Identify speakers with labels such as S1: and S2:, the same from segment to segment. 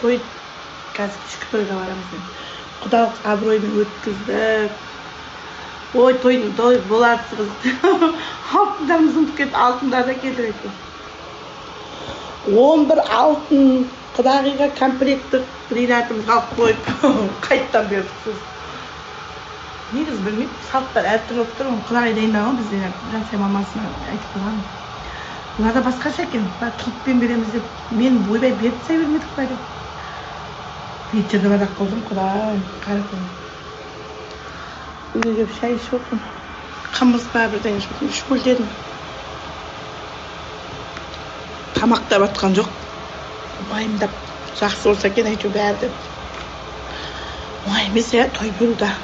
S1: той қазір түскі тойға барамыз. Құдалық абыроймен өткіздік. Ой, той болады қызықты. Алтындарымыз ұмытып кетті, алтындар да кетіреді. 11 алтын құдағиға комплекттік ринатымызға алып қойып қайттан бердік. Негізі білмеймін, салттар әртүрлі болып тұр. Құдағи дайындаған бізде Жансая мамасына айтып қойған. Мынада басқаша екен, киітпен береміз деп, мен ойбай беріп тастай бермедік па деп. Вечерде бардақ қылдым, құдай қарапын. Үйге келіп шай ішіп отырмын. Қымыз ба бірдеңе ішіп отырмын, шөлдедім. Тамақ та батқан жоқ. Уайымдап жақсы болса екен әйтеуір бәрі деп. Оңай емес той беруде.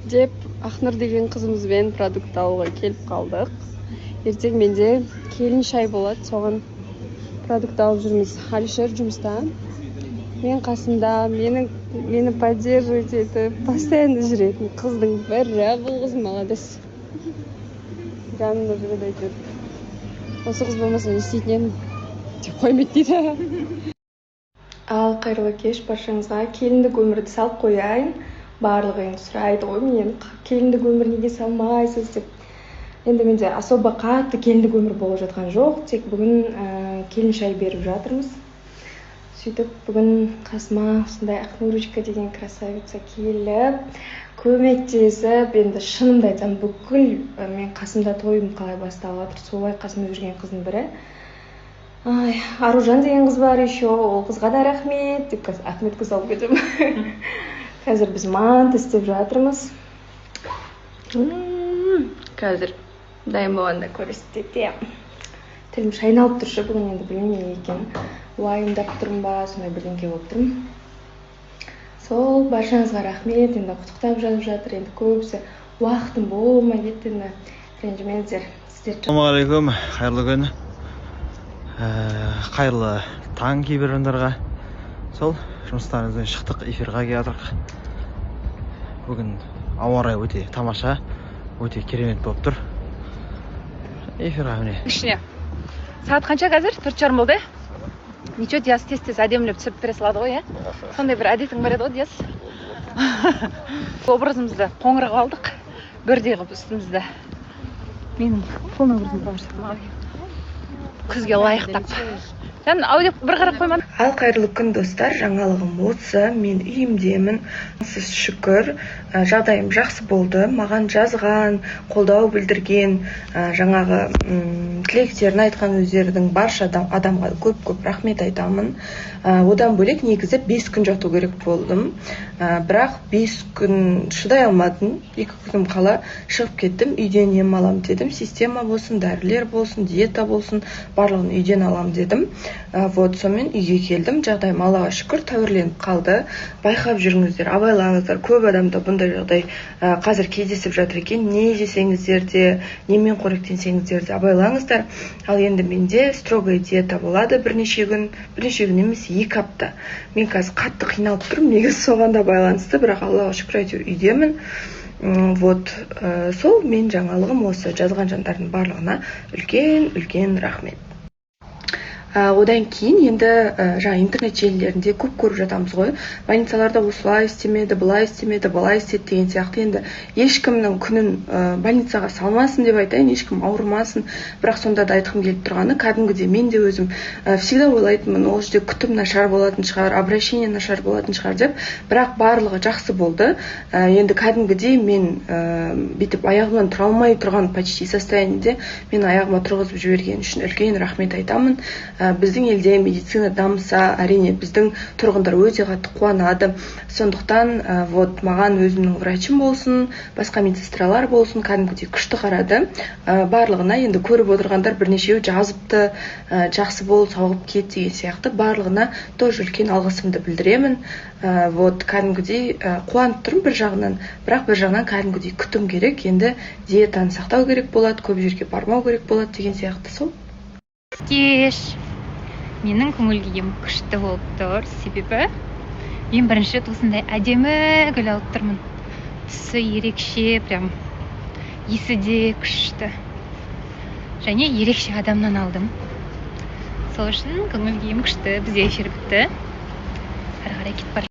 S2: Деп Ақнұр деген қызымызбен продукт алуға келіп қалдық. Ертең менде келін шай болады, соған продукт алып жүрміз. Алишер жұмыста. Мен қасында, мені поддерживать етіп, постоянно жүретін қыздың бірі. Бұл қыз молодец. Жанымда жүреді әйтеуір. Осы қыз болмаса не істейтін деп қоймайды дейді. Ал қайырлы кеш баршаңызға. Келіндік өмірді салып қояйын. Барлығы енді сұрайды ғой менен, келіндік өмір неге салмайсыз деп. Енді менде особо қатты келіндік өмір болып жатқан жоқ, тек бүгін келін шай беріп жатырмыз. Сөйтіп бүгін қасыма осындай Ақнурочка деген красавица келіп, көмектесіп, енді шынымды айтсам, бүкіл мен қасымда тойым қалай басталып жатыр, солай қасымда жүрген қыздың бірі. Аружан деген қыз бар еще, ол қызға да рахмет деп Ахмет қыз алып кетемін. Қазір біз мант істеп жатырмыз. Қазір дайын болғанда көрсетем. Тілім шайналып тұршы, бүгін енді білмеймін екен. Уайымдап тұрмын ба, сондай бірдеңке болып тұрмын. Сол баршаңызға рахмет, енді құттықтап жазып жатыр, енді көбісі уақытым болмай кетті, енді ренжімеңіздер.
S3: Ассалаумағалейкум, қайырлы күн. Қайырлы таң кейбір жандарға. Сол жұмыстарымыздан шықтық, эфирға келдік. Бүгін ауа райы өте тамаша, өте керемет болып тұр. Эфирға міне.
S4: Кішіне. Сағат қанша қазір? 4:30 болды. Ничего, Диас тез-тез әдемілеп түсіріп бере салады ғой, сондай бір әдетің бар еді ғой, Диас. Образымызды қоңырға алдық. Бірдей қылып үстімізді. Менің полный образымды қоңырсақтым. Күзге лайықтап. Жан, аудио бір қарап қоймадым.
S1: Ал қайырлы күн достар, жаңалығым осы, мен үйімдемін. Сіз шүкір, жағдайым жақсы болды. Маған жазған, қолдау білдірген, жаңағы тілектерін айтқан өздерінің барша адамға көп рахмет айтамын. Одан бөлек негізі 5 күн жату керек болдым. Бірақ 5 күн шыдай алмадым. 2 күнім қала шығып кеттім. Үйден ем алам дедім. Система болсын, дәрілер болсын, диета болсын, барлығын үйден алам дедім. Сонымен үйге келдім. Жағдайым Аллаға шүкір тәуірленіп қалды. Байқап жүріңіздер, абайлаңыздар. Көп адамда бұндай жағдай қазір кездесіп жатыр екен. Не жесеңіздер де, немен қоректенсеңіздер де абайлаңыздар. Ал енді менде строгая диета болады бірнеше күн емес 2 апта. Мен қазір қатты қиналып тұрмын, негізі соған да байланысты, бірақ Аллаға шүкір әйтеуір үйдемін. Сол мен жаңалығым осы, жазған жандардың барлығына үлкен рахмет. Одан кейін енді жаңа интернет желілерінде көп көріп жатамыз ғой. Больницаларда осылай істемеді, былай істемеді, былай істеді деген сияқты. Енді ешкімнің күнін больницаға салмасын деп айтайын, ешкім ауырмасын. Бірақ сонда да айтқым келіп тұрғаны, кәдімгідей мен де өзім всегда ойлайтынмын, ол жерде күтім нашар болатын шығар, обращение нашар болатын шығар деп. Бірақ барлығы жақсы болды. Енді кәдімгідей мен бүйтіп аяғымнан тұра алмай тұрған почти состояниеде мен аяғыма тұрғызып жіберген үшін үлкен рахмет айтамын. Біздің елде медицина дамыса, әрине біздің тұрғындар өте қатты қуанады. Сондықтан маған өзімнің врачым болсын, басқа медсестралар болсын, кәдімгідей күшті қарады. Барлығына енді көріп отырғандар бірнешеу жазыпты, жақсы бол, сауығып кет деген сияқты. Барлығына тоже үлкен алғысымды білдіремін. Кәдімгідей қуанып тұрмын бір жағынан, бірақ бір жағынан кәдімгідей күтім керек, енді диетаны сақтау керек болады, көп жерге бармау керек болады деген сияқты. Сол
S4: Кеш, менің көңіл күйім күшті болып тұр, себебі мен бірінші рет осындай әдемі гүл алып тұрмын. Түсі ерекше, прям есі де күшті. Және ерекше адамнан алдым. сол үшін көңіл күйім күшті. Бізде эфир бітті. Ары қарай кетіп бара